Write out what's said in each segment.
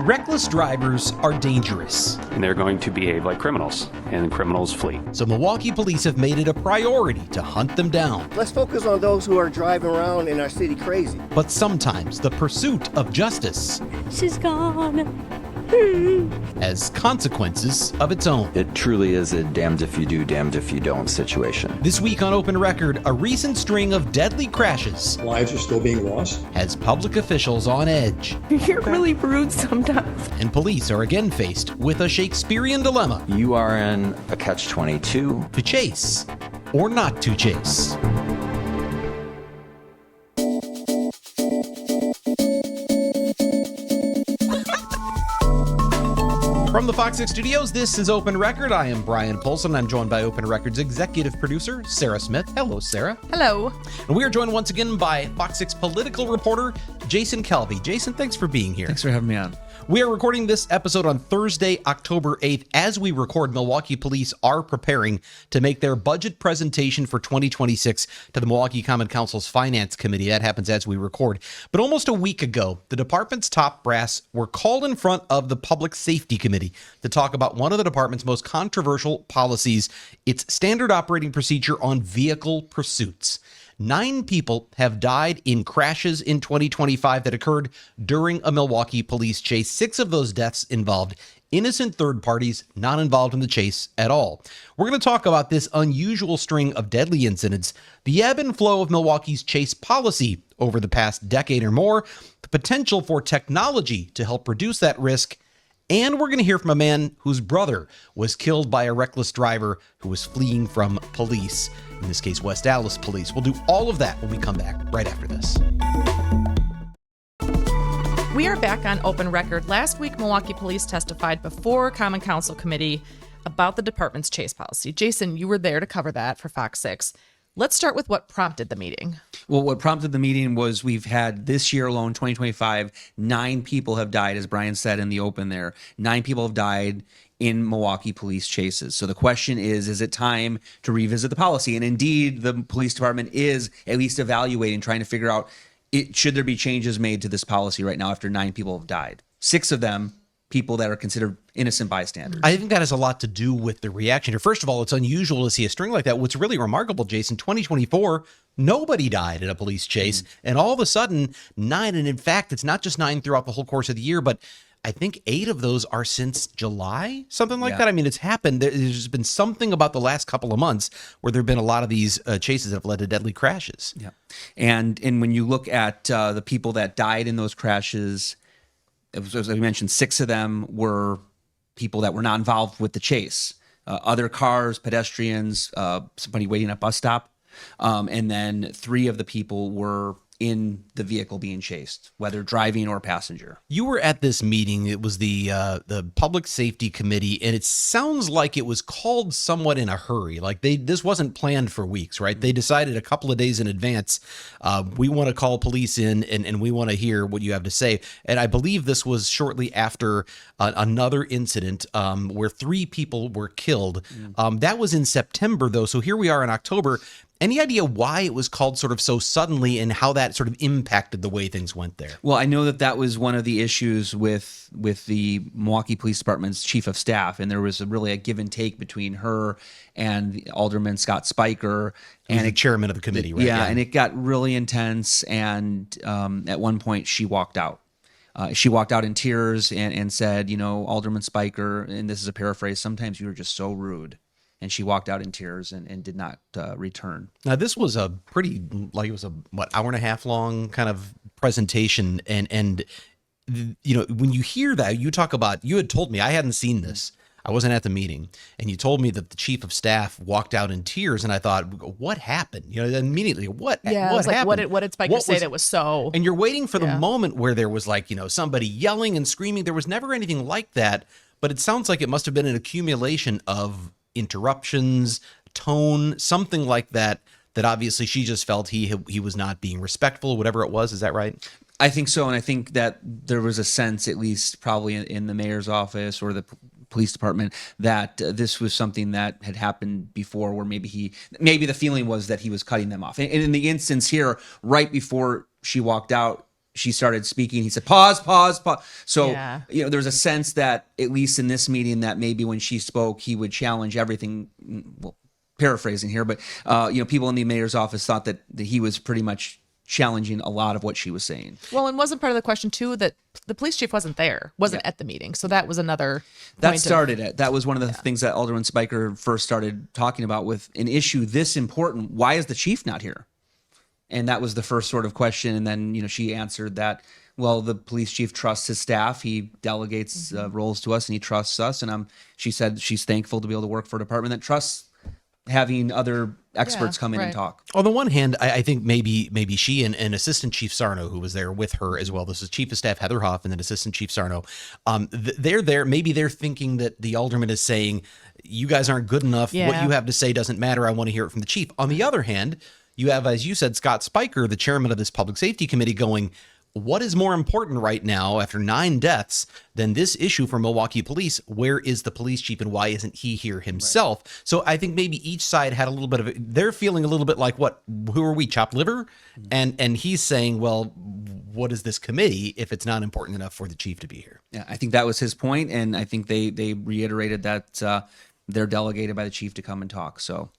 Reckless drivers are dangerous, and they're going to behave like criminals, and criminals flee. So Milwaukee police have made it a priority to hunt them down. Let's focus on those who are driving around in our city crazy. But sometimes the pursuit of justice She's gone. has consequences of its own. It truly is a damned if you do, damned if you don't situation. This week on Open Record, a recent string of deadly crashes Lives are still being lost. has public officials on edge. You're really rude sometimes. And police are again faced with a Shakespearean dilemma: You are in a catch-22. to chase or not to chase. From the Fox 6 studios, this is Open Record. I am Bryan Polcyn. I'm joined by Open Record's executive producer, Sarah Smith. Hello, Sarah. Hello. And we are joined once again by Fox 6 political reporter, Jason Calvi. Jason, thanks for being here. Thanks for having me on. We are recording this episode on Thursday, October 8th. As we record, Milwaukee police are preparing to make their budget presentation for 2026 to the Milwaukee Common Council's Finance Committee. That happens as we record. But almost a week ago, the department's top brass were called in front of the Public Safety Committee to talk about one of the department's most controversial policies, its standard operating procedure on vehicle pursuits. 9 people have died in crashes in 2025 that occurred during a Milwaukee police chase. 6 of those deaths involved innocent third parties not involved in the chase at all. We're going to talk about this unusual string of deadly incidents, the ebb and flow of Milwaukee's chase policy over the past decade or more, the potential for technology to help reduce that risk, and we're going to hear from a man whose brother was killed by a reckless driver who was fleeing from police, in this case, West Allis Police. We'll do all of that when we come back right after this. We are back on Open Record. Last week, Milwaukee Police testified before Common Council Committee about the department's chase policy. Jason, you were there to cover that for Fox 6. Let's start with what prompted the meeting. Well, what prompted the meeting was we've had this year alone, 2025, 9 people have died, as Bryan said in the open there. 9 people have died in Milwaukee police chases. So the question is it time to revisit the policy? And indeed, the police department is at least evaluating, trying to figure out, should there be changes made to this policy right now after 9 people have died? 6 of them people that are considered innocent bystanders. I think that has a lot to do with the reaction here. First of all, it's unusual to see a string like that. What's really remarkable, Jason, 2024, nobody died in a police chase. And all of a sudden, 9. And in fact, it's not just 9 throughout the whole course of the year, but I think 8 of those are since July, something like that. I mean, it's happened. There's been something about the last couple of months where there have been a lot of these chases that have led to deadly crashes. Yeah. And when you look at the people that died in those crashes, as I mentioned, 6 of them were people that were not involved with the chase. Other cars, pedestrians, somebody waiting at a bus stop. And then 3 of the people were in the vehicle being chased, whether driving or passenger. You were at this meeting. It was the Public Safety Committee, and it sounds like it was called somewhat in a hurry. Like this wasn't planned for weeks, right? They decided a couple of days in advance, we want to call police in and we want to hear what you have to say. And I believe this was shortly after another incident where 3 people were killed. That was in September, though. So here we are in October. Any idea why it was called sort of so suddenly and how that sort of impacted the way things went there? Well, I know that was one of the issues with the Milwaukee Police Department's chief of staff, and there was really a give and take between her and Alderman Scott Spiker. And the chairman of the committee, right? Yeah, and it got really intense, and at one point she walked out. She walked out in tears and said, Alderman Spiker, and this is a paraphrase, sometimes you were just so rude. And she walked out in tears and did not return. Now, this was a pretty, it was a, hour and a half long kind of presentation. And when you hear that, you talk about, you had told me, I hadn't seen this. I wasn't at the meeting. And you told me that the chief of staff walked out in tears. And I thought, what happened? Immediately, what happened? What did Spiker say that was so? And you're waiting for the moment where there was somebody yelling and screaming. There was never anything like that. But it sounds like it must have been an accumulation of interruptions, tone, something like that obviously she just felt he was not being respectful, whatever it was. Is that right? I think so. And I think that there was a sense, at least probably in the mayor's office or the police department, that this was something that had happened before, where maybe the feeling was that he was cutting them off. And in the instance here, right before she walked out, she started speaking. He said, pause, pause, pause. So, Yeah. there's a sense that, at least in this meeting, that maybe when she spoke, he would challenge everything. Well, paraphrasing here, but, people in the mayor's office thought that he was pretty much challenging a lot of what she was saying. Well, and wasn't part of the question too that the police chief wasn't at the meeting. So that was another That point started it. That was one of the things that Alderman Spiker first started talking about with an issue this important. Why is the chief not here? And that was the first sort of question. And then, she answered that, well, the police chief trusts his staff. He delegates roles to us and he trusts us. And she said she's thankful to be able to work for a department that trusts having other experts come in and talk. On the one hand, I think maybe she and Assistant Chief Sarno, who was there with her as well. This is Chief of Staff Heather Huff and then Assistant Chief Sarno. They're there. Maybe they're thinking that the alderman is saying, you guys aren't good enough. Yeah. What you have to say doesn't matter. I want to hear it from the chief. On the other hand, you have, as you said, Scott Spiker, the chairman of this public safety committee, going, what is more important right now after 9 deaths than this issue for Milwaukee police? Where is the police chief and why isn't he here himself? Right. So I think maybe each side had a little bit of they're feeling a little bit like, who are we, chopped liver? And he's saying, well, what is this committee if it's not important enough for the chief to be here? Yeah, I think that was his point, and I think they reiterated that they're delegated by the chief to come and talk. So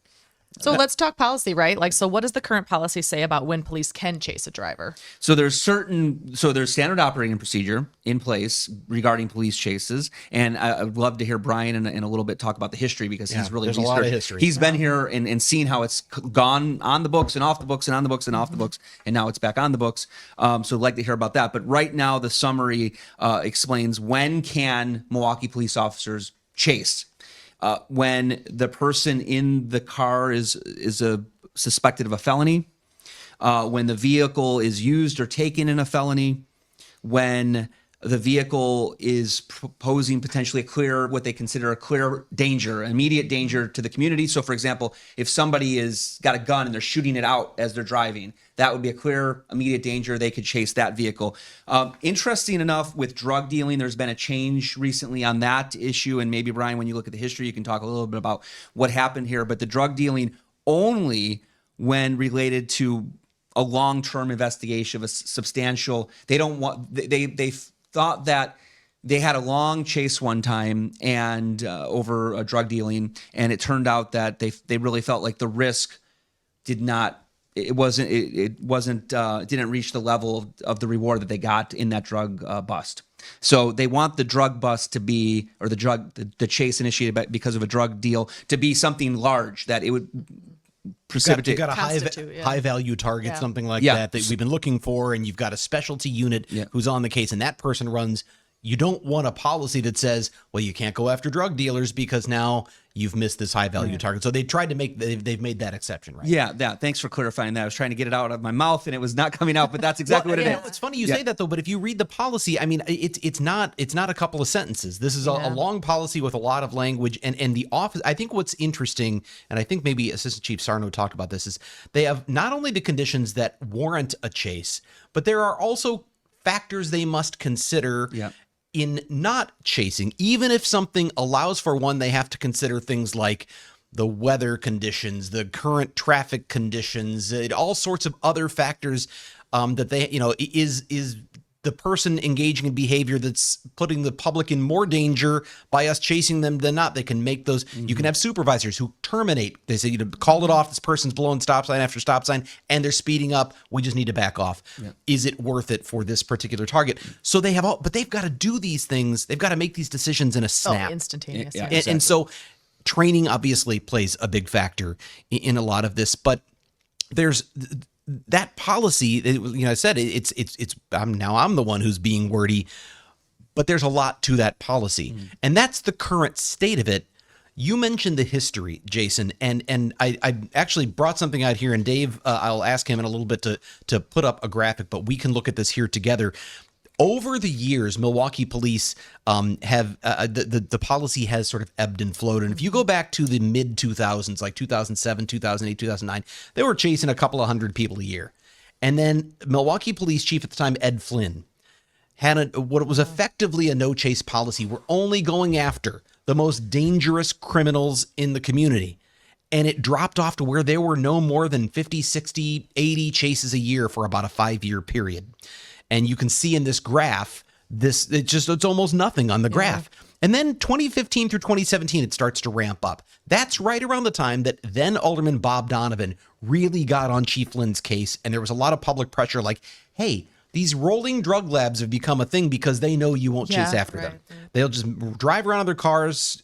let's talk policy, right? So what does the current policy say about when police can chase a driver? So there's standard operating procedure in place regarding police chases. And I'd love to hear Bryan in a little bit talk about the history, because he's really there's a lot of history. He's been here and seen how it's gone on the books and off the books and on the books and off the books. And now it's back on the books. So I'd like to hear about that. But right now, the summary explains when can Milwaukee police officers chase. When the person in the car is suspected of a felony, when the vehicle is used or taken in a felony, when the vehicle is posing potentially what they consider a clear danger, immediate danger to the community. So, for example, if somebody is got a gun and they're shooting it out as they're driving, that would be a clear, immediate danger. They could chase that vehicle. Interesting enough, with drug dealing, there's been a change recently on that issue. And maybe, Bryan, when you look at the history, you can talk a little bit about what happened here. But the drug dealing only when related to a long-term investigation of a substantial, they thought that they had a long chase one time and over a drug dealing, and it turned out that they really felt like the risk didn't reach the level of the reward that they got in that drug bust. So they want the drug bust to be, or the chase initiated because of a drug deal, to be something large that it would precipitate. You've got a high value target, something like that we've been looking for, and you've got a specialty unit who's on the case, and that person runs. You don't want a policy that says, well, you can't go after drug dealers because now you've missed this high value target. So they've made that exception, right? Yeah. Thanks for clarifying that. I was trying to get it out of my mouth and it was not coming out, but that's exactly what it is. It's funny you say that though, but if you read the policy, I mean, it's not a couple of sentences. This is a long policy with a lot of language, and the office. I think what's interesting, and I think maybe Assistant Chief Sarno talked about this, is they have not only the conditions that warrant a chase, but there are also factors they must consider. In not chasing. Even if something allows for one, they have to consider things like the weather conditions, the current traffic conditions, all sorts of other factors that they, is the person engaging in behavior that's putting the public in more danger by us chasing them than not. They can make those. You can have supervisors who terminate. They say, call it off. This person's blowing stop sign after stop sign and they're speeding up. We just need to back off. Is it worth it for this particular target? So they have but they've got to do these things. They've got to make these decisions in a snap. Instantaneous. And so training obviously plays a big factor in a lot of this, but there's that policy. I said I'm the one who's being wordy, but there's a lot to that policy, and that's the current state of it. You mentioned the history, Jason, and I actually brought something out here, and Dave, I'll ask him in a little bit to put up a graphic, but we can look at this here together. Over the years, Milwaukee police have the policy has sort of ebbed and flowed. And if you go back to the mid 2000s, like 2007, 2008, 2009, they were chasing a couple of hundred people a year. And then Milwaukee police chief at the time, Ed Flynn, had what was effectively a no chase policy. We're only going after the most dangerous criminals in the community. And it dropped off to where there were no more than 50, 60, 80 chases a year for about a 5-year period. And you can see in this graph, it's almost nothing on the graph. And then 2015 through 2017, it starts to ramp up. That's right around the time that then Alderman Bob Donovan really got on Chief Flynn's case. And there was a lot of public pressure like, hey, these rolling drug labs have become a thing because they know you won't chase after them. They'll just drive around in their cars,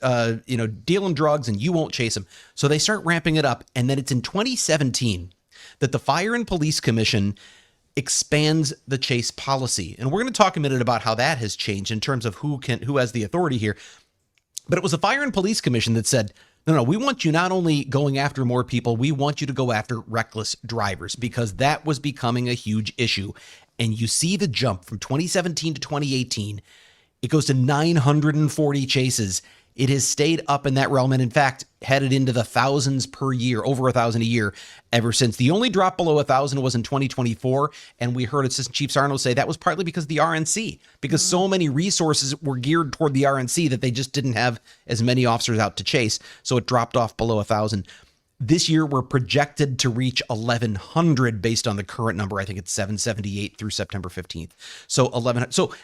dealing drugs, and you won't chase them. So they start ramping it up. And then it's in 2017 that the Fire and Police Commission expands the chase policy. And we're going to talk a minute about how that has changed in terms of who has the authority here. But it was the Fire and Police Commission that said, no, we want you not only going after more people, we want you to go after reckless drivers, because that was becoming a huge issue. And you see the jump from 2017 to 2018. It goes to 940 chases. It has stayed up in that realm, and in fact, headed into the thousands per year, over 1,000 a year ever since. The only drop below 1,000 was in 2024, and we heard Assistant Chief Sarno say that was partly because of the RNC, because so many resources were geared toward the RNC that they just didn't have as many officers out to chase, so it dropped off below 1,000. This year, we're projected to reach 1,100 based on the current number. I think it's 778 through September 15th. So 1,100. So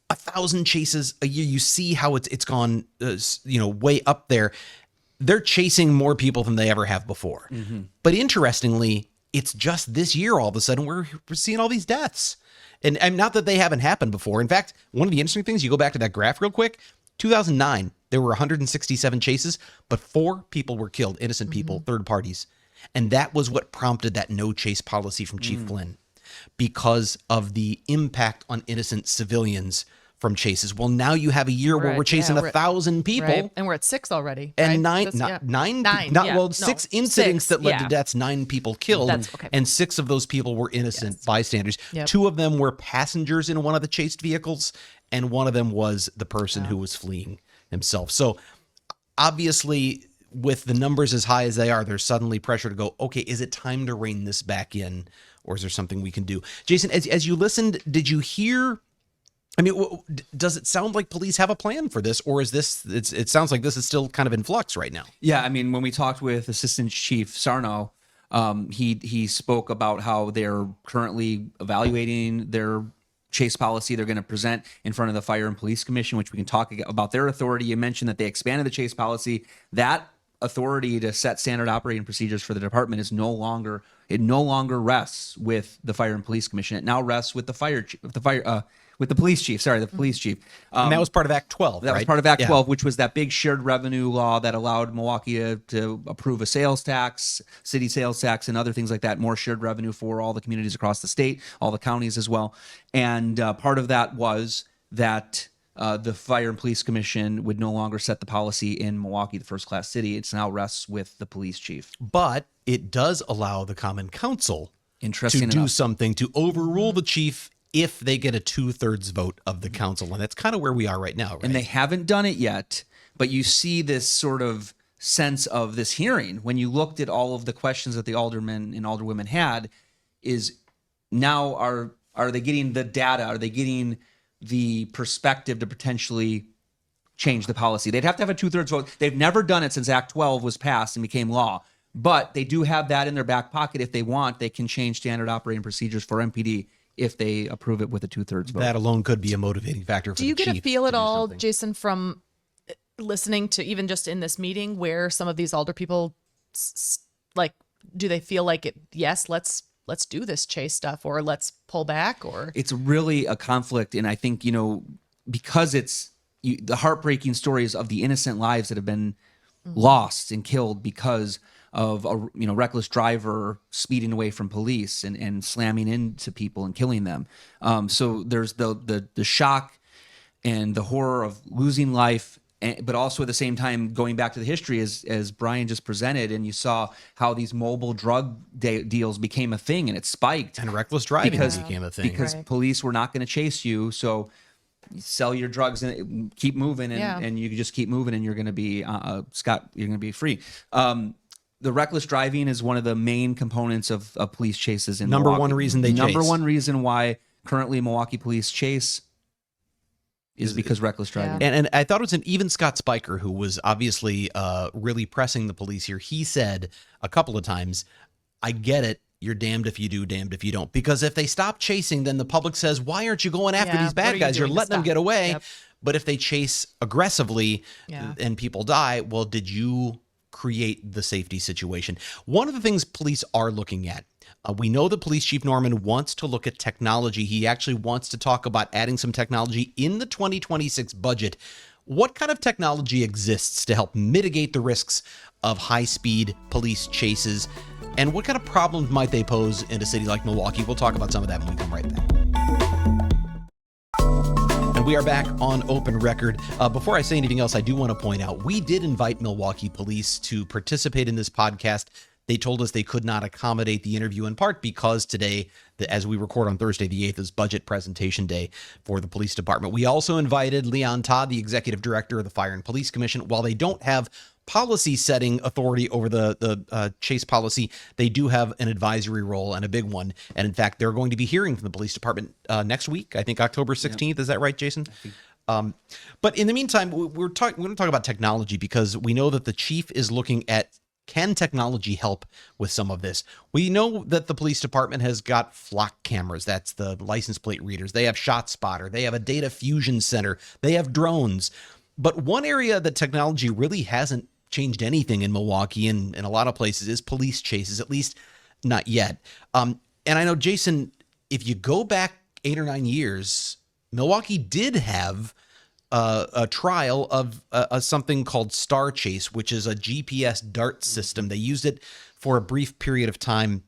1,000 chases a year. You see how it's gone, way up there. They're chasing more people than they ever have before. But interestingly, it's just this year all of a sudden we're seeing all these deaths, and not that they haven't happened before. In fact, one of the interesting things, you go back to that graph real quick. 2009, there were 167 chases, but 4 people were killed, innocent people, third parties. And that was what prompted that no chase policy from Chief Flynn, because of the impact on innocent civilians from chases. Well, now you have a year where we're chasing 1,000 people. Right. And we're at 6 already. And right? six incidents that led to deaths, 9 people killed. And 6 of those people were innocent bystanders. 2 of them were passengers in one of the chased vehicles, and one of them was the person who was fleeing himself. So obviously, with the numbers as high as they are, there's suddenly pressure to go, okay, is it time to rein this back in, or is there something we can do? Jason, as you listened, did you hear, I mean, does it sound like police have a plan for this, or is this, it sounds like this is still kind of in flux right now? Yeah, I mean, when we talked with Assistant Chief Sarno, he spoke about how they're currently evaluating their chase policy. They're going to present in front of the Fire and Police Commission, which we can talk about their authority. You mentioned that they expanded the chase policy. That authority to set standard operating procedures for the department is no longer rests with the Fire and Police Commission. It now rests with the police chief. Sorry, the police chief. And that was part of Act 12, That was part of Act 12, which was that big shared revenue law that allowed Milwaukee to approve a sales tax, city sales tax, and other things like that, more shared revenue for all the communities across the state, all the counties as well. And part of that was that the Fire and Police Commission would no longer set the policy in Milwaukee, the first-class city. It now rests with the police chief. But it does allow the Common Council to do enough. something to overrule the chief if they get a 2/3 vote of the council. And that's kind of where we are right now, right? And they haven't done it yet, but you see this sort of sense of this hearing when you looked at all of the questions that the aldermen and alderwomen had, is now are they getting the data? Are they getting the perspective to potentially change the policy? They'd have to have a 2/3 vote. They've never done it since Act 12 was passed and became law. But they do have that in their back pocket. If they want, they can change standard operating procedures for MPD if they approve it with a 2/3 vote. That alone could be a motivating factor for the chief. Do you get a feel at all, something. Jason, from listening to even just in this meeting where some of these alder people, do they feel like it? Yes, let's do this chase stuff, or let's pull back, or it's really a conflict. And I think, because it's the heartbreaking stories of the innocent lives that have been lost and killed because of a reckless driver speeding away from police and slamming into people and killing them. So there's the shock and the horror of losing life, but also at the same time going back to the history as Bryan just presented, and you saw how these mobile drug deals became a thing, and it spiked. And reckless driving became a thing. Because police were not going to chase you, so you sell your drugs and keep moving, and you just keep moving, and you're going to be you're going to be free. The reckless driving is one of the main components of police chases in Number Milwaukee. one reason they Number chase. one reason why currently Milwaukee police chase is because reckless driving. And I thought it was even Scott Spiker, who was obviously really pressing the police here. He said a couple of times, I get it. you're damned if you do, damned if you don't. Because if they stop chasing, then the public says, why aren't you going after Yeah, these what bad are you guys? You're doing to letting them stop? get away. Yep. But if they chase aggressively Yeah. and people die, well, did you create the safety situation? One of the things police are looking at, we know that Police Chief Norman wants to look at technology. He actually wants to talk about adding some technology in the 2026 budget. What kind of technology exists to help mitigate the risks of high-speed police chases? And what kind of problems might they pose in a city like Milwaukee? We'll talk about some of that when we come right back. And we are back on Open Record. Before I say anything else, I do want to point out, we did invite Milwaukee Police to participate in this podcast. They told us they could not accommodate the interview in part because today, as we record on Thursday, the 8th, is budget presentation day for the police department. We also invited Leon Todd, the executive director of the Fire and Police Commission. While they don't have policy setting authority over the chase policy, they do have an advisory role, and a big one. And in fact, they're going to be hearing from the police department next week, I think October 16th. Yep. Is that right, Jason? But in the meantime, we're going to talk about technology because we know that the chief is looking at, can technology help with some of this? We know that the police department has got flock cameras. That's the license plate readers. They have ShotSpotter. They have a data fusion center. They have drones. But one area that technology really hasn't changed anything in Milwaukee and in a lot of places is police chases, at least not yet. And I know, Jason, if you go back 8 or 9 years, Milwaukee did have a trial of something called Star Chase, which is a GPS dart system. They used it for a brief period of time.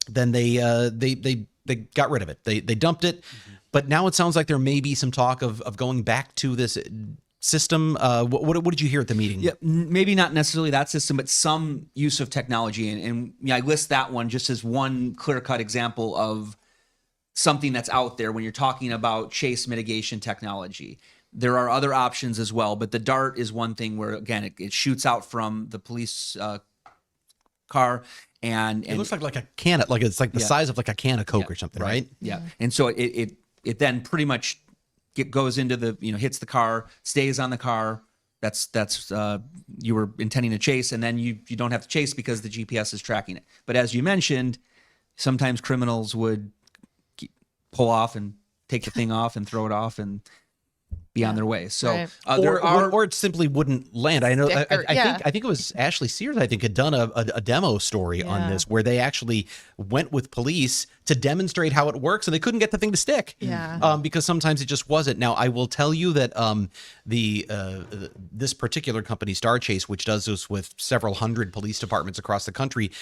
Then they got rid of it. They dumped it. But now it sounds like there may be some talk of going back to this system. What did you hear at the meeting? Yeah, maybe not necessarily that system, but some use of technology. And yeah, I list that one just as one clear-cut example of something that's out there when you're talking about chase mitigation technology. There are other options as well, but the dart is one thing where, again, it shoots out from the police car, and it looks like a can of, like it's like the size of like a can of Coke or something, right? Yeah, and so it then pretty much goes into the, hits the car, stays on the car. That's you were intending to chase, and then you don't have to chase because the GPS is tracking it. But as you mentioned, sometimes criminals would pull off and take the thing off and throw it off and be on their way. So Right. Or it simply wouldn't land. I know. Yeah. I think it was Ashley Sears. I think had done a demo story on this where they actually went with police to demonstrate how it works, and they couldn't get the thing to stick. Yeah. Because sometimes it just wasn't. Now I will tell you that this particular company, Star Chase, which does this with several hundred police departments across the country,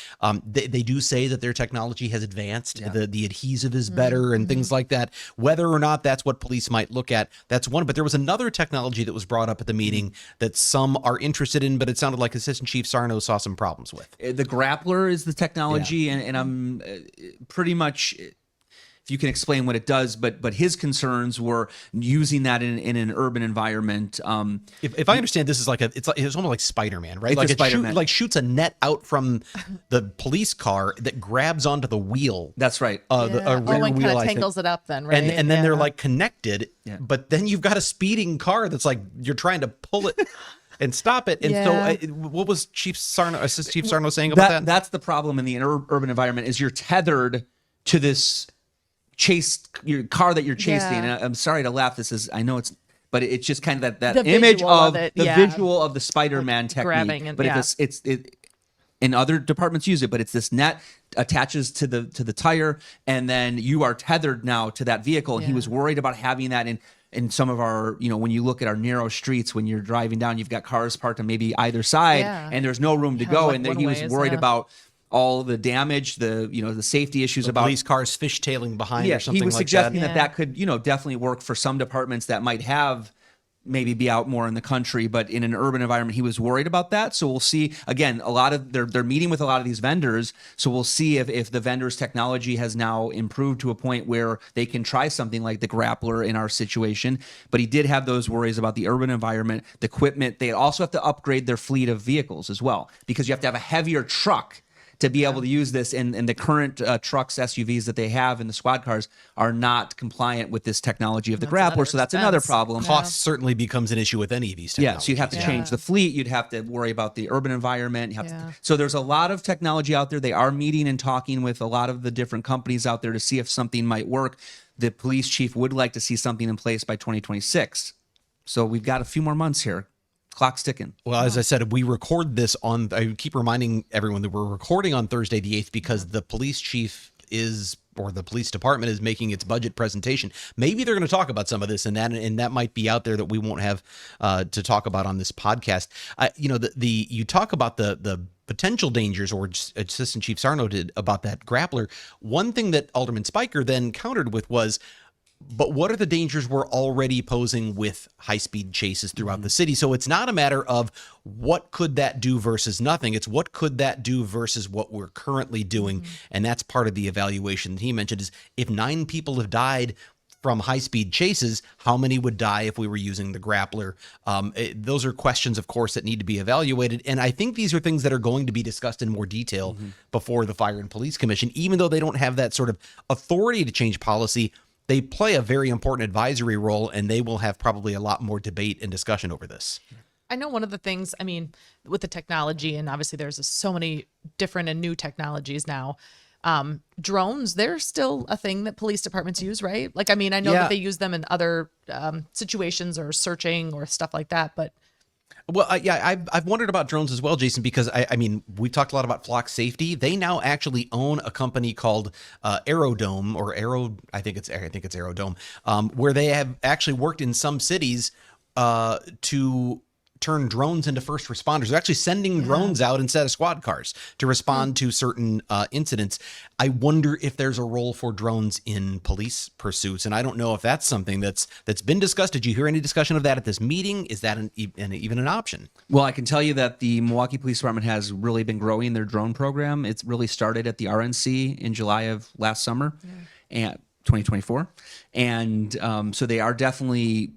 they do say that their technology has advanced. Yeah. The adhesive is better and things like that. Whether or not that's what police might look at, that's one. But there was another technology that was brought up at the meeting that some are interested in, but it sounded like Assistant Chief Sarno saw some problems with. The grappler is the technology, and I'm pretty much, if you can explain what it does, but his concerns were using that in an urban environment. If I understand, this is it's almost like Spider-Man, right? It's Like a Spider-Man. shoots a net out from the police car that grabs onto the wheel. That's right. The rear and wheel, kind I of think. tangles it up then, right? And then they're like connected, Yeah. but then you've got a speeding car that's like you're trying to pull it and stop it. And so what was Assistant Chief Sarno saying about that? That's the problem in the urban environment is you're tethered to this your car that you're chasing. Yeah. And I'm sorry to laugh. But it's just kind of that The image visual of it, the visual of the Spider-Man technique. grabbing and- but yeah. it's and other departments use it, but it's this net attaches to the tire, and then you are tethered now to that vehicle. And he was worried about having that in some of our, when you look at our narrow streets, when you're driving down, you've got cars parked on maybe either side, and there's no room to go. like And then he was one-ways, worried about all the damage, the safety issues about police cars fishtailing behind or something he was like suggesting that. that could, definitely work for some departments that might have maybe be out more in the country, but in an urban environment, he was worried about that. So we'll see. Again, a lot of they're meeting with a lot of these vendors. So we'll see if the vendors' technology has now improved to a point where they can try something like the grappler in our situation. But he did have those worries about the urban environment, the equipment. They also have to upgrade their fleet of vehicles as well, because you have to have a heavier truck to be able to use this. And the current trucks, SUVs that they have in the squad cars are not compliant with this technology of the grappler. So that's another problem. Cost certainly becomes an issue with any of these technologies. Yeah, so you'd have to change the fleet. You'd have to worry about the urban environment. You have Yeah. so there's a lot of technology out there. They are meeting and talking with a lot of the different companies out there to see if something might work. The police chief would like to see something in place by 2026. So we've got a few more months here. Clock's ticking. Well, as I said, we record this on, I keep reminding everyone that we're recording on Thursday the 8th because the police chief or the police department is making its budget presentation. Maybe they're going to talk about some of this, and that might be out there that we won't have to talk about on this podcast. You talk about the potential dangers, or Assistant Chief Sarno did, about that grappler. One thing that Alderman Spiker then countered with was, but what are the dangers we're already posing with high-speed chases throughout the city? So it's not a matter of what could that do versus nothing. It's what could that do versus what we're currently doing. And that's part of the evaluation he mentioned is if 9 people have died from high-speed chases, how many would die if we were using the grappler? Those are questions, of course, that need to be evaluated. And I think these are things that are going to be discussed in more detail before the Fire and Police Commission, even though they don't have that sort of authority to change policy. They play a very important advisory role, and they will have probably a lot more debate and discussion over this. I know one of the things, I mean, with the technology, and obviously there's so many different and new technologies now. Drones, they're still a thing that police departments use, right? Like, I mean, I know that they use them in other situations or searching or stuff like that, but. Well, I've wondered about drones as well, Jason, because I mean, we talked a lot about flock safety. They now actually own a company called Aerodome, or I think it's Aerodome, where they have actually worked in some cities to turn drones into first responders. They're actually sending drones out instead of squad cars to respond to certain incidents. I wonder if there's a role for drones in police pursuits, and I don't know if that's something that's been discussed. Did you hear any discussion of that at this meeting? Is that even an option? Well, I can tell you that the Milwaukee Police Department has really been growing their drone program. It's really started at the RNC in July of last summer, and 2024, and so they are definitely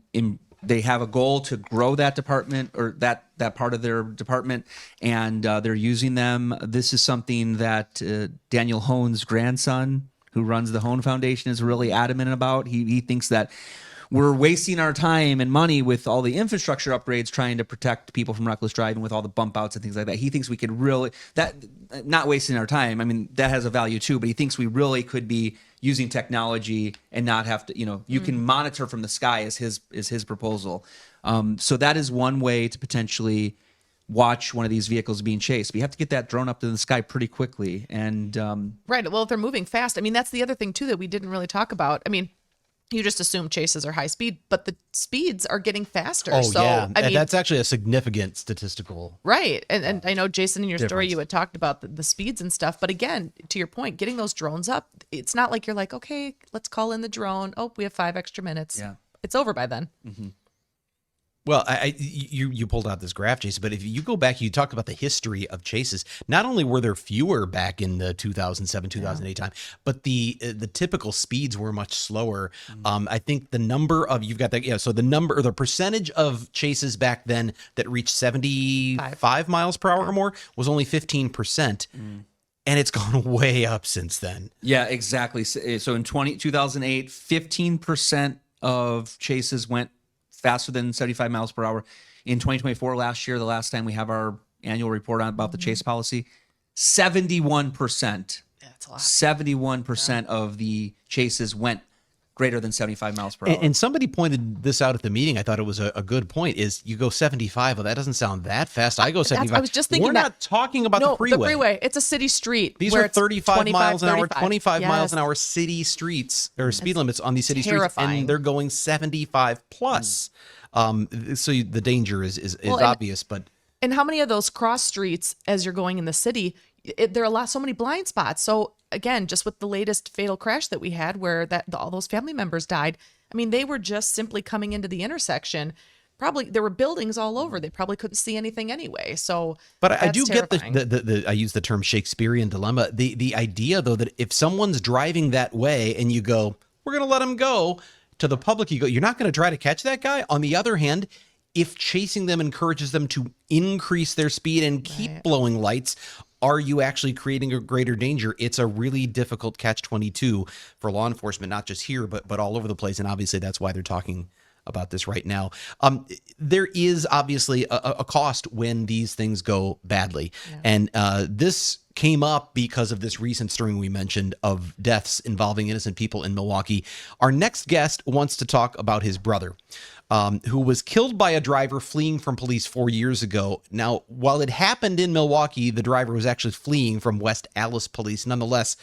they have a goal to grow that department, or that part of their department, and they're using them. This is something that Daniel Hohn's grandson, who runs the Hohn Foundation, is really adamant about. He thinks that we're wasting our time and money with all the infrastructure upgrades trying to protect people from reckless driving with all the bump outs and things like that. He thinks we could really, not wasting our time, I mean, that has a value too, but he thinks we really could be using technology and not have to, you can monitor from the sky is his proposal. So that is one way to potentially watch one of these vehicles being chased. But you have to get that drone up to the sky pretty quickly. And Right. Well, if they're moving fast, I mean, that's the other thing too that we didn't really talk about. I mean, you just assume chases are high speed, but the speeds are getting faster. Oh, so, yeah. I mean, That's actually a significant statistical. right. And I know, Jason, in your story, difference. you had talked about the speeds and stuff. But again, to your point, getting those drones up, it's not like you're like, okay, let's call in the drone. Oh, we have 5 extra minutes. Yeah. It's over by then. Well, you pulled out this graph, Jason, but if you go back, you talked about the history of chases. Not only were there fewer back in the 2007, 2008 time, but the typical speeds were much slower. I think the number of, you've got that, so the number, or the percentage of chases back then that reached 75 miles per hour or more was only 15%. And it's gone way up since then. yeah, exactly. So in 2008, 15% of chases went faster than 75 miles per hour. In 2024, last year, the last time we have our annual report on about the chase policy, 71%. Yeah, it's a lot. 71% of the chases went greater than 75 miles per hour. And somebody pointed this out at the meeting. I thought it was a good point. Is you go 75? Well, that doesn't sound that fast. I go 75. I was just thinking we're that. not talking about No, the freeway. the freeway. It's a city street. These where are it's 35 miles an hour, 35. 25 miles Yes. an hour city streets, or speed limits on these city streets, terrifying. and they're going 75 plus. So the danger is Well, obvious, but And how many of those cross streets, as you're going in the city, there are so many blind spots. So again, just with the latest fatal crash that we had, where all those family members died. I mean, they were just simply coming into the intersection. Probably there were buildings all over. They probably couldn't see anything anyway. So, But I that's do terrifying. get the I use the term Shakespearean dilemma. The idea, though, that if someone's driving that way and you go, we're going to let him go, to the public, you go, you're not going to try to catch that guy. On the other hand, if chasing them encourages them to increase their speed and keep blowing lights, are you actually creating a greater danger? It's a really difficult catch-22 for law enforcement, not just here, but all over the place. And obviously that's why they're talking about this right now. There is obviously a cost when these things go badly. Yeah. And this came up because of this recent string we mentioned of deaths involving innocent people in Milwaukee. Our next guest wants to talk about his brother, who was killed by a driver fleeing from police 4 years ago. Now, while it happened in Milwaukee, the driver was actually fleeing from West Allis Police. Nonetheless,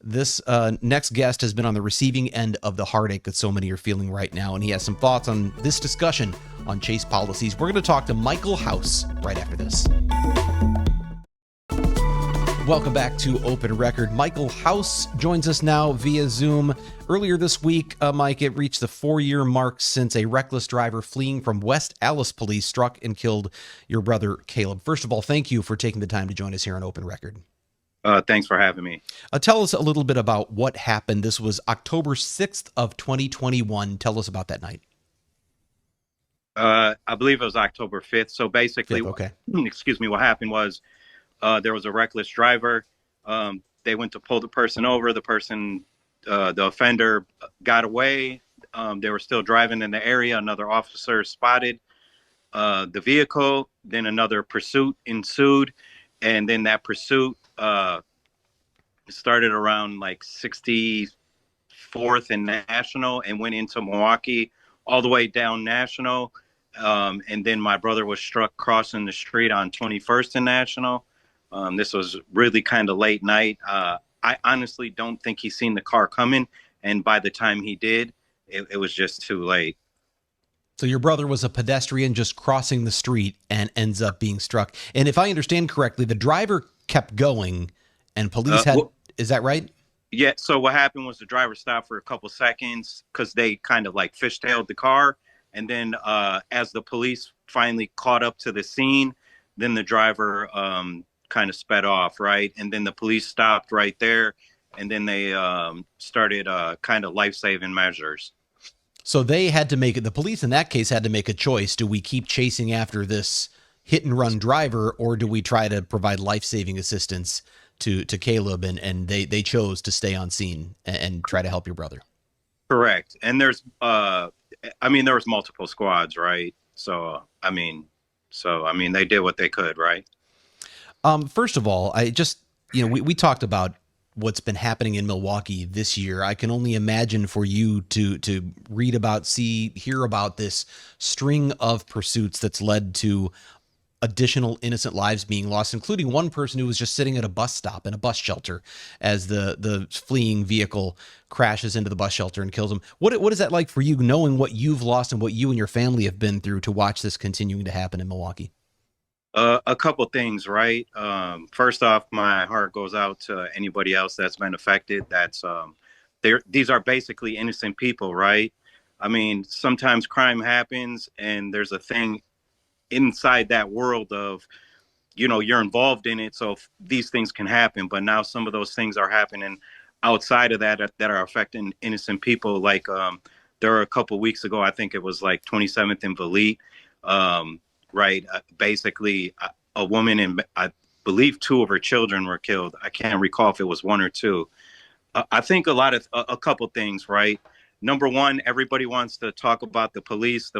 this next guest has been on the receiving end of the heartache that so many are feeling right now, and he has some thoughts on this discussion on chase policies. We're going to talk to Michael House right after this. Welcome back to Open Record. Michael House joins us now via Zoom. Earlier this week, Mike, it reached the 4-year mark since a reckless driver fleeing from West Allis Police struck and killed your brother, Caleb. First of all, thank you for taking the time to join us here on Open Record. Thanks for having me. Tell us a little bit about what happened. This was October 6th of 2021. Tell us about that night. I believe it was October 5th. So basically, 5th, okay. Excuse me, what happened was there was a reckless driver. They went to pull the person over. The offender got away. They were still driving in the area. Another officer spotted the vehicle. Then another pursuit ensued. And then that pursuit started around like 64th and National and went into Milwaukee all the way down National. And then my brother was struck crossing the street on 21st and National. This was really kind of late night. I honestly don't think he seen the car coming. And by the time he did, it was just too late. So your brother was a pedestrian just crossing the street and ends up being struck. And if I understand correctly, the driver kept going and police is that right? Yeah. So what happened was the driver stopped for a couple seconds because they kind of like fishtailed the car. And then as the police finally caught up to the scene, then the driver kind of sped off. Right. And then the police stopped right there. And then they started kind of life-saving measures. So they had to make it. The police in that case had to make a choice. Do we keep chasing after this hit and run driver, or do we try to provide life-saving assistance to Caleb? And they chose to stay on scene and try to help your brother. Correct. And there was multiple squads, right? So, they did what they could, right? First of all, we talked about what's been happening in Milwaukee this year. I can only imagine for you to read about, hear about this string of pursuits that's led to additional innocent lives being lost, including one person who was just sitting at a bus stop in a bus shelter as the fleeing vehicle crashes into the bus shelter and kills him. What is that like for you, knowing what you've lost and what you and your family have been through to watch this continuing to happen in Milwaukee? A couple things, right? First off, my heart goes out to anybody else that's been affected. These are basically innocent people, right? I mean, sometimes crime happens and there's a thing inside that world of, you're involved in it. So these things can happen, but now some of those things are happening outside of that are affecting innocent people. Like there were a couple weeks ago, I think it was like 27th and Valete, right? Basically, a woman and I believe 2 of her children were killed. I can't recall if it was 1 or 2. I think a couple things, right? Number one, everybody wants to talk about the police.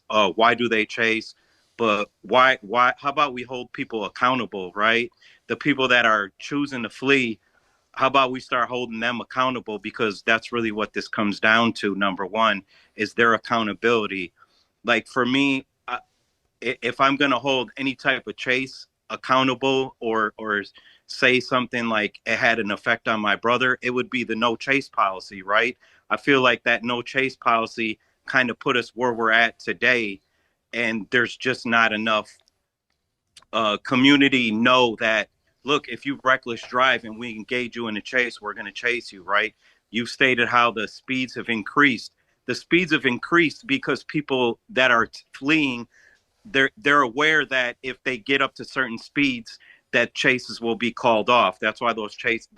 Why do they chase? But why, how about we hold people accountable, right? The people that are choosing to flee, how about we start holding them accountable? Because that's really what this comes down to. Number one is their accountability. Like for me, if I'm going to hold any type of chase accountable or say something like it had an effect on my brother, it would be the no chase policy, right? I feel like that no chase policy kind of put us where we're at today. And there's just not enough community know that, look, if you reckless drive and we engage you in a chase, we're going to chase you, right? You've stated how the speeds have increased. The speeds have increased because people that are fleeing, they're aware that if they get up to certain speeds, that chases will be called off. That's why those chase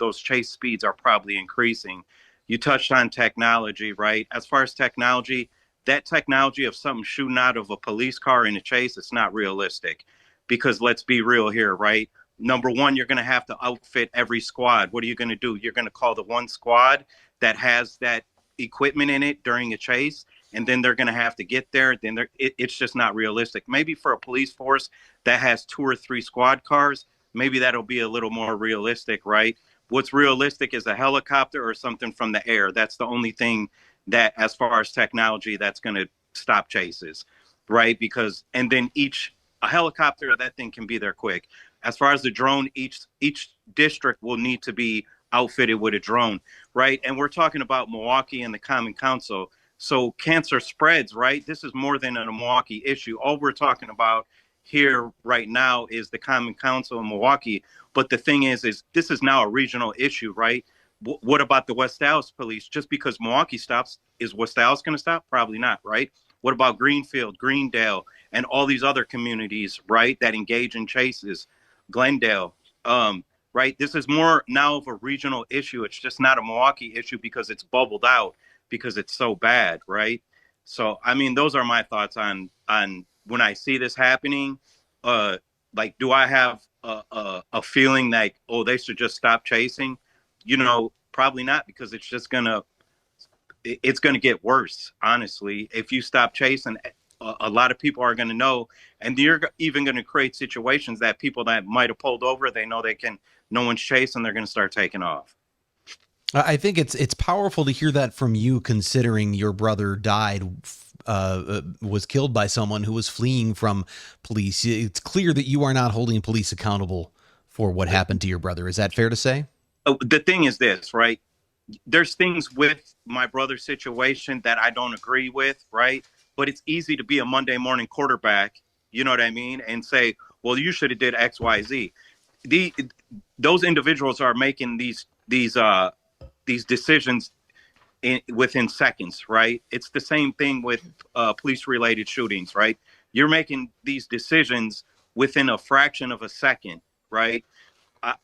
speeds are probably increasing. You touched on technology, right? As far as technology, that technology of something shooting out of a police car in a chase, it's not realistic. Because let's be real here, right? number one, you're going to have to outfit every squad. What are you going to do? You're going to call the one squad that has that equipment in it during a chase, and then they're going to have to get there. Then it's just not realistic. Maybe for a police force that has 2 or 3 squad cars, maybe that'll be a little more realistic, right? What's realistic is a helicopter or something from the air. That's the only thing that, as far as technology, that's going to stop chases, right? Because, and then a helicopter, that thing can be there quick. As far as the drone, each district will need to be outfitted with a drone, right? And we're talking about Milwaukee and the Common Council. So cancer spreads, right? This is more than a Milwaukee issue. All we're talking about here right now is the Common Council in Milwaukee. But the thing is this is now a regional issue, right? What about the West Dallas police? Just because Milwaukee stops, is West Dallas going to stop? Probably not, right? What about Greenfield, Greendale, and all these other communities, right, that engage in chases? Glendale, right? This is more now of a regional issue. It's just not a Milwaukee issue because it's bubbled out because it's so bad, right? So, I mean, those are my thoughts on when I see this happening. Like, do I have a feeling like, oh, they should just stop chasing? You know, probably not, because it's just gonna get worse. Honestly, if you stop chasing, a lot of people are going to know, and you're even going to create situations that people that might have pulled over, they know no one's chasing, they're going to start taking off. I think it's powerful to hear that from you, considering your brother died, was killed by someone who was fleeing from police. It's clear that you are not holding police accountable for what happened to your brother. Is that fair to say? The thing is this, right? There's things with my brother's situation that I don't agree with, right? But it's easy to be a Monday morning quarterback, you know what I mean, and say, well, you should have did X, Y, Z. Those individuals are making these decisions within seconds, right? It's the same thing with police-related shootings, right? You're making these decisions within a fraction of a second, right?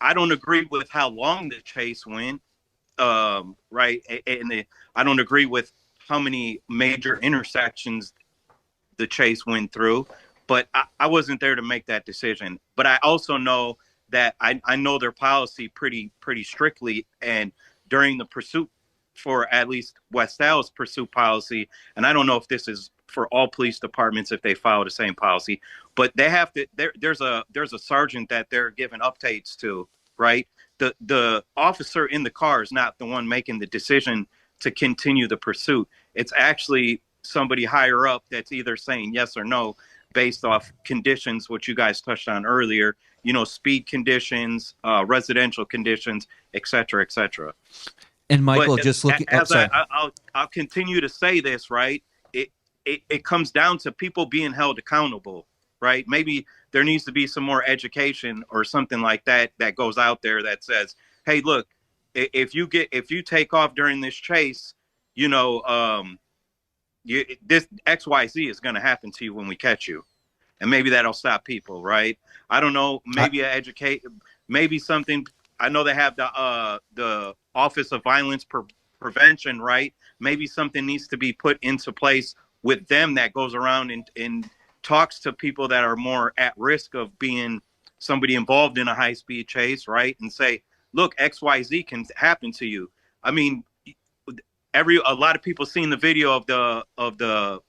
I don't agree with how long the chase went, right? And I don't agree with how many major intersections the chase went through, but I wasn't there to make that decision. But I also know that I know their policy pretty strictly, and during the pursuit, for at least West Dallas pursuit policy, and I don't know if this is for all police departments if they follow the same policy, but they have to. There's a sergeant that they're giving updates to, right? The officer in the car is not the one making the decision to continue the pursuit. It's actually somebody higher up that's either saying yes or no based off conditions, which you guys touched on earlier, you know, speed conditions, residential conditions, et cetera, et cetera. And Michael, But just looking, I'll continue to say this, right? It comes down to people being held accountable, right? Maybe there needs to be some more education or something like that goes out there that says, hey, look, if you take off during this chase, you know, this XYZ is going to happen to you when we catch you. And maybe that'll stop people, right? I don't know. Maybe maybe something. I know they have the Office of Violence Prevention, right? Maybe something needs to be put into place with them that goes around and talks to people that are more at risk of being somebody involved in a high-speed chase, right? And say, look, XYZ can happen to you. I mean, a lot of people seen the video of the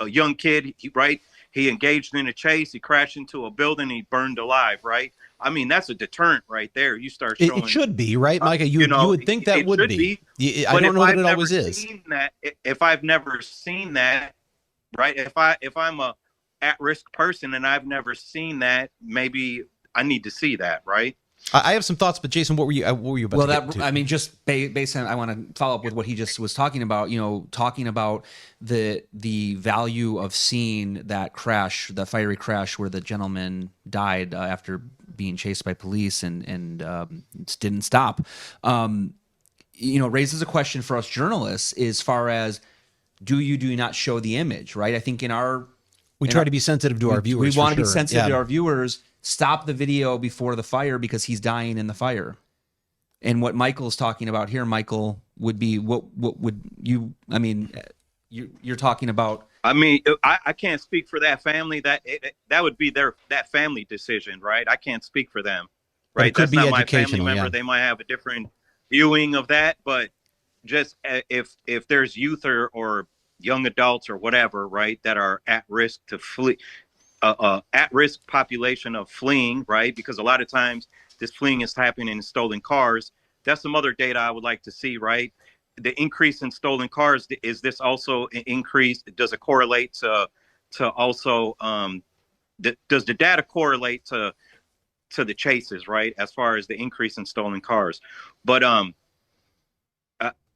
young kid, right? He engaged in a chase. He crashed into a building. He burned alive, right? I mean, that's a deterrent right there. You start showing. It should be, right, Micah? You would think that would be. I don't know that it always is. If I've never seen that, right? If I'm a at-risk person and I've never seen that, maybe I need to see that, right? I have some thoughts, but Jason, what were you about to get to? I mean, just based on, I want to follow up with what he just was talking about, you know, talking about the value of seeing that crash, the fiery crash where the gentleman died after being chased by police and didn't stop. You know, raises a question for us journalists as far as do you not show the image, right? I think we try to be sensitive to our viewers. We want to be sensitive to our viewers. Stop the video before the fire because he's dying in the fire. And what Michael's talking about here, Michael, would be what would you? I mean, you're talking about. I mean, I can't speak for that family. That would be that family decision, right? I can't speak for them. But it right? could That's be not my family educational, member. yeah. They might have a different viewing of that, but just if there's youth or young adults or whatever, right, that are at risk to flee, at risk population of fleeing, right? Because a lot of times this fleeing is happening in stolen cars. That's some other data I would like to see, right? The increase in stolen cars, is this also an increase? Does it correlate to also does the data correlate to the chases, right? As far as the increase in stolen cars, but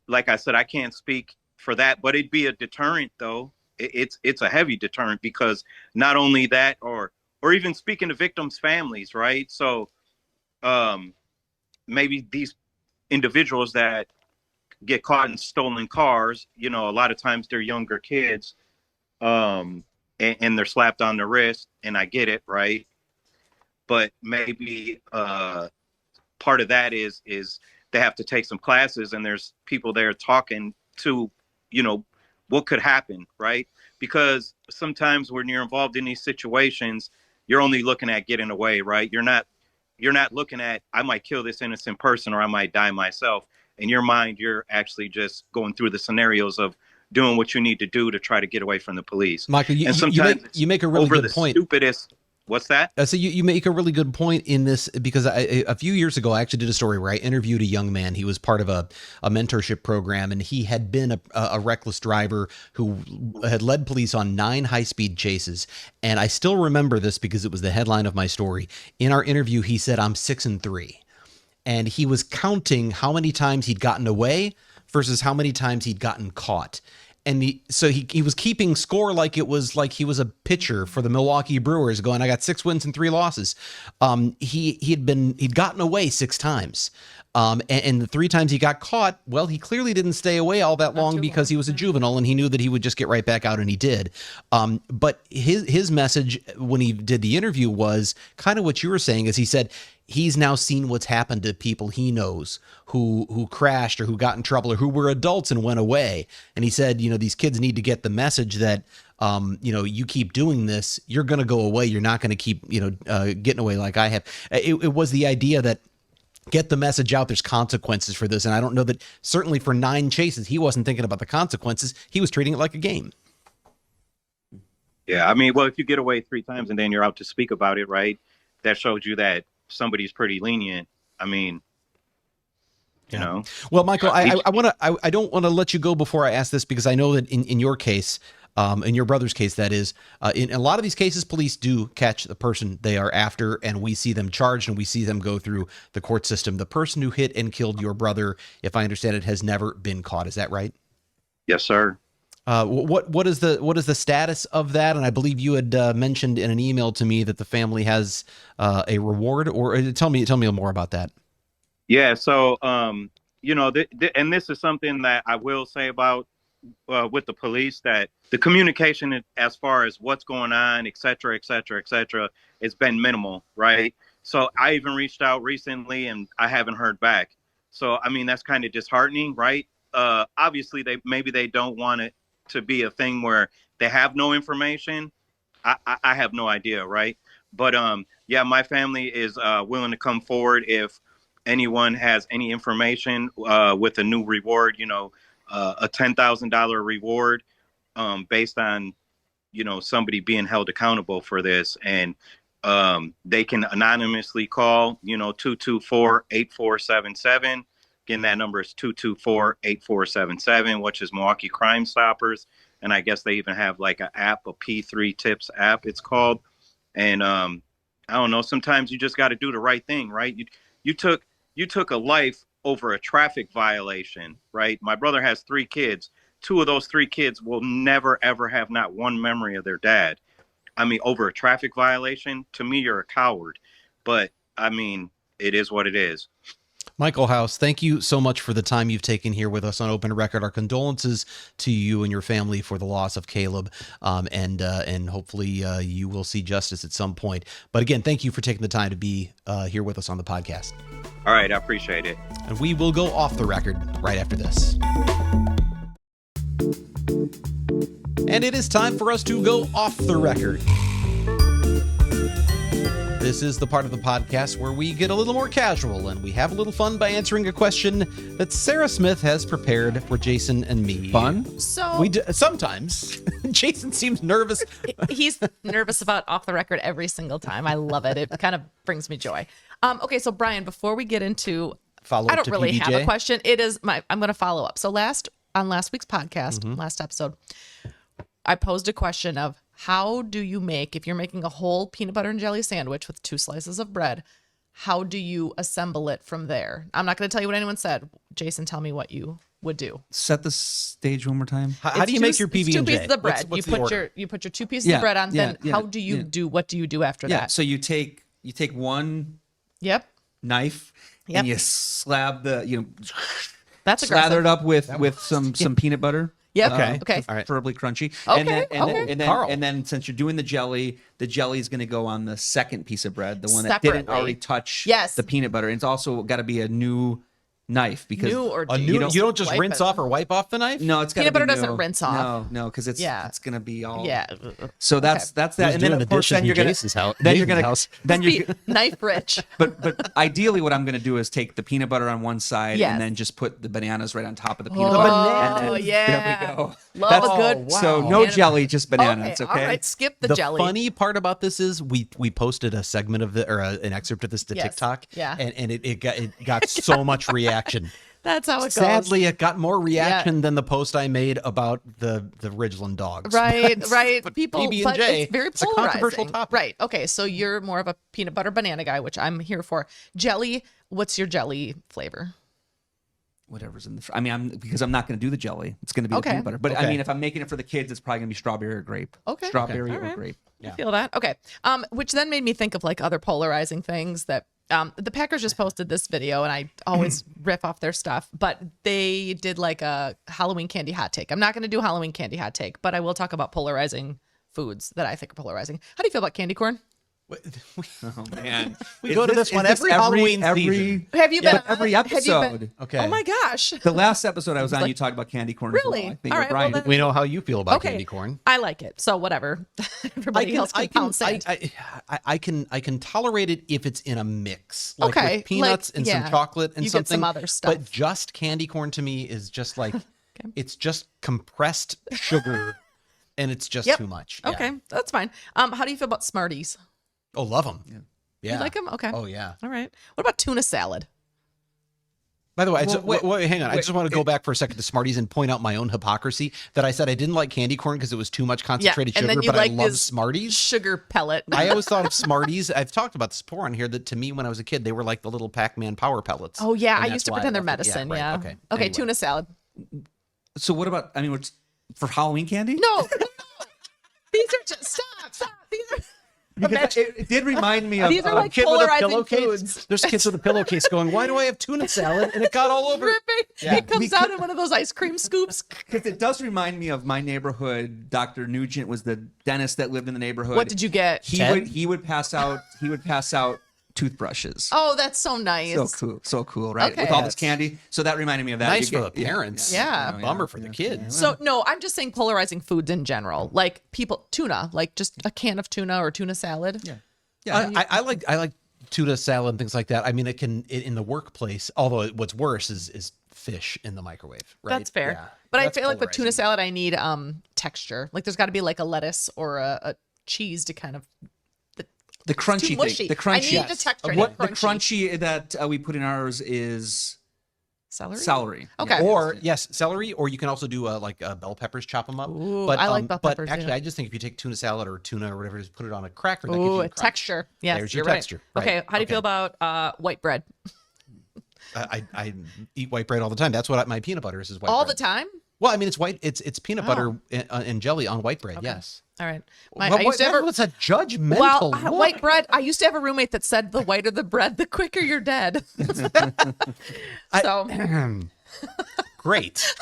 like I said, I can't speak for that, but it'd be a deterrent though. It's a heavy deterrent because not only that, or even speaking to victims' families, right? So maybe these individuals that get caught in stolen cars, a lot of times they're younger kids, and they're slapped on the wrist, and I get it, right? But maybe part of that is they have to take some classes, and there's people there talking to, what could happen, right? Because sometimes when you're involved in these situations, you're only looking at getting away, right? You're not looking at, I might kill this innocent person or I might die myself. In your mind, you're actually just going through the scenarios of doing what you need to do to try to get away from the police. Michael, and sometimes you make a really over good the point. Stupidest. What's that? So you make a really good point in this, because a few years ago, I actually did a story where I interviewed a young man. He was part of a mentorship program, and he had been a reckless driver who had led police on 9 high-speed chases. And I still remember this because it was the headline of my story. In our interview, he said, "I'm 6 and 3." And he was counting how many times he'd gotten away versus how many times he'd gotten caught. And so he was keeping score like it was like he was a pitcher for the Milwaukee Brewers going, "I got 6 wins and 3 losses." He'd gotten away 6 times. And the 3 times he got caught, well, he clearly didn't stay away all that long because he was a juvenile, and he knew that he would just get right back out, and he did. But his message when he did the interview was kind of what you were saying, is he said he's now seen what's happened to people he knows who crashed or who got in trouble or who were adults and went away. And he said, these kids need to get the message that, you keep doing this, you're going to go away. You're not going to keep, getting away like I have. It was the idea that get the message out. There's consequences for this. And I don't know that certainly for 9 chases, he wasn't thinking about the consequences. He was treating it like a game. Yeah. I mean, well, if you get away 3 times and then you're out to speak about it, right, that shows you that somebody's pretty lenient. I mean, Well, Michael, I don't want to let you go before I ask this, because I know that in your case, in your brother's case, that is, in a lot of these cases, police do catch the person they are after, and we see them charged and we see them go through the court system. The person who hit and killed your brother, if I understand it, has never been caught. Is that right? Yes, sir. What is the status of that? And I believe you had mentioned in an email to me that the family has a reward. Or tell me more about that. Yeah. So, and this is something that I will say about with the police, that the communication as far as what's going on, et cetera, it's been minimal, right? So I even reached out recently and I haven't heard back. So, I mean, that's kind of disheartening, right? Obviously, they don't want it to be a thing where they have no information. I have no idea, right? But yeah, my family is willing to come forward if anyone has any information with a new reward, a $10,000 reward based on, somebody being held accountable for this. And they can anonymously call, 224-8477. Again, that number is 224-8477, which is Milwaukee Crime Stoppers. And I guess they even have like an app, a P3 Tips app, it's called. And I don't know, sometimes you just got to do the right thing, right? You took a life over a traffic violation, right? My brother has 3 kids. 2 of those 3 kids will never, ever have not one memory of their dad. I mean, over a traffic violation, to me, you're a coward. But I mean, it is what it is. Michael House, thank you so much for the time you've taken here with us on Open Record. Our condolences to you and your family for the loss of Caleb, and hopefully you will see justice at some point. But again, thank you for taking the time to be here with us on the podcast. All right, I appreciate it. And we will go off the record right after this. And it is time for us to go off the record. This is the part of the podcast where we get a little more casual and we have a little fun by answering a question that Sarah Smith has prepared for Jason and me. Fun? So We do, sometimes. Jason seems nervous. he's nervous about off the record every single time. I love it. It kind of brings me joy. Okay, so Brian, before we get into Follow I up don't to really have PBJ? a question. It is I'm going to follow up. So on last week's podcast, last episode, I posed a question of how do you make, if you're making a whole peanut butter and jelly sandwich with 2 slices of bread, how do you assemble it from there? I'm not going to tell you what anyone said. Jason, tell me what you would do. Set the stage one more time. How do you make your It's 2 PB&J? pieces of bread. What's you the put order? your 2 pieces of bread on. Then how do you yeah. do? What do you do after Yeah. that? So you take one Yep. knife Yep. and you slab That's slather aggressive. it up with some peanut butter. Yep. Okay. Okay. All right. Preferably crunchy. Okay, And then since you're doing the jelly is going to go on the second piece of bread, the one that didn't Separately. already touch Yes. the peanut butter. And it's also got to be a new knife because New or A do new, you you don't just wipe rinse it? off or wipe off the knife? no, it's got Peanut to be butter doesn't new. rinse off. No, because it's going to be all Yeah. So that's that. Who's And then doing of the course dishes then in you're gonna Jason's house- then you're Jason's gonna house? then you're Be knife rich. but ideally what I'm going to do is take the peanut butter on one side Yes. and then just put the bananas right on top of the peanut Oh, butter. And then, yeah. There we go. Love That's- a good. So no banana- jelly, just bananas. Okay. All right. Skip the, The jelly. funny part about this is we posted a segment of an excerpt of this to Yes. TikTok. Yeah. And it got so much reaction. That's how it goes. Sadly, it got more reaction than the post I made about the Ridgeland dogs. Right, But- right. but People, but PB&J, it's very it's a polarizing. controversial topic. Right. Okay. So you're more of a peanut butter banana guy, which I'm here for. Jelly. What's your jelly flavor? Whatever's in the. Because I'm not going to do the jelly. It's going to be Okay. the peanut butter. But Okay. if I'm making it for the kids, it's probably going to be strawberry or grape. Okay. Strawberry All or right. grape. I feel that. Okay. Which then made me think of like other polarizing things that the Packers just posted this video, and I always riff off their stuff, but they did like a Halloween candy hot take. I'm not going to do Halloween candy hot take, but I will talk about polarizing foods that I think are polarizing. How do you feel about candy corn? Oh man, We go to this one every Halloween season. Have you been every have you been- episode. Okay. Oh my gosh. The last episode I was on, you talked about candy corn. Really? As well, I think, All or right, Brian. well, then- We know how you feel about Okay. candy corn. I like it. So whatever. Everybody else can pound sand. I can tolerate it if it's in a mix, like Okay, with peanuts like, and yeah, some chocolate and you get something. some other stuff. But just candy corn to me is just like it's just compressed sugar, and it's just Yep. too much. Yeah. Okay, that's fine. How do you feel about Smarties? Oh, love them. Yeah. You like them? Okay. Oh yeah. All right. What about tuna salad? By the way, Well, wait, hang on. I wait, just want to go back for a second to Smarties and point out my own hypocrisy that I said I didn't like candy corn because it was too much concentrated and then sugar, you but I like love this Smarties. Sugar pellet. I always thought of Smarties. I've talked about this before on here that to me, when I was a kid, they were like the little Pac-Man power pellets. Oh yeah, And I that's used to why I pretend they're loved it. medicine. Right, Yeah. Okay. Okay. Anyway. Tuna salad. So what about? What's for Halloween candy? No. These are just stop. These are. Because it did remind me of. These are like Kid with a polarizing pillowcase. foods. There's kids with a pillowcase going, "Why do I have tuna salad?" And it got all over. Dripping. Yeah. It comes out in one of those ice cream scoops. Because it does remind me of my neighborhood. Dr. Nugent was the dentist that lived in the neighborhood. What did you get? He would pass out toothbrushes. Oh, that's so nice. So cool, right? Okay. With all this candy. So that reminded me of that. Nice You for the get- parents. Yeah. Bummer for the kids. So no, I'm just saying polarizing foods in general. Like tuna, like just a can of tuna or tuna salad. Yeah. I like tuna salad and things like that. I mean, it can in the workplace. Although what's worse is fish in the microwave. Right? That's fair. Yeah. But I That's feel like with tuna polarizing. salad, I need texture. Like there's got to be like a lettuce or a cheese to kind of. The crunchy too mushy. thing. The crunchy. I need the texture. What the crunchy. crunchy that we put in ours is Celery. celery. Okay. Or yes, celery, or you can also do like bell peppers, chop them up. Ooh, but I like bell peppers, But actually, yeah. I just think if you take tuna salad or tuna or whatever, just put it on a cracker. That gives Ooh, you a crunch. texture. Yes, There's you're your right. texture. Right. Okay. How do you feel about white bread? I eat white bread all the time. That's what my peanut butter is white All bread. the time? Well, I mean, it's white. It's peanut butter and jelly on white bread. Yes. All right. Well, I used to have what's a judgmental? well, look? white bread. I used to have a roommate that said, "The whiter the bread, the quicker you're dead." So Great.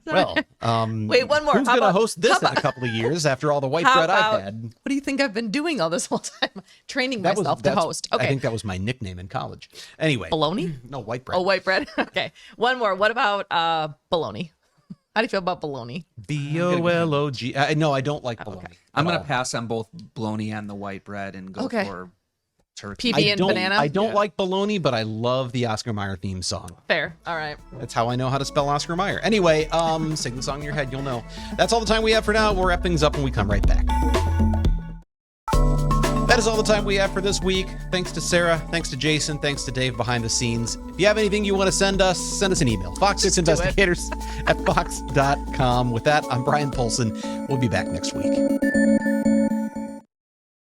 Well, wait, one more. Who's How going to about- host this how in a about- couple of years after all the white how bread about- I've had? What do you think I've been doing all this whole time? Training myself to that's- host. Okay. I think that was my nickname in college. Anyway, Bologna? No, white bread. Oh, white bread. Okay. One more. What about bologna? How do you feel about bologna? BOLOG. No, I don't like bologna. okay. I'm at going all. to pass on both bologna and the white bread and go Okay. for turkey. PB and banana? I don't like bologna, but I love the Oscar Mayer theme song. Fair. All right. That's how I know how to spell Oscar Mayer. Anyway, sing the song in your head, you'll know. That's all the time we have for now. We'll wrap things up when we come right back. That is all the time we have for this week. Thanks to Sarah, thanks to Jason, thanks to Dave behind the scenes. If you have anything you want to send us an email. FOX6 Investigators at fox.com. With that, I'm Bryan Polcyn. We'll be back next week.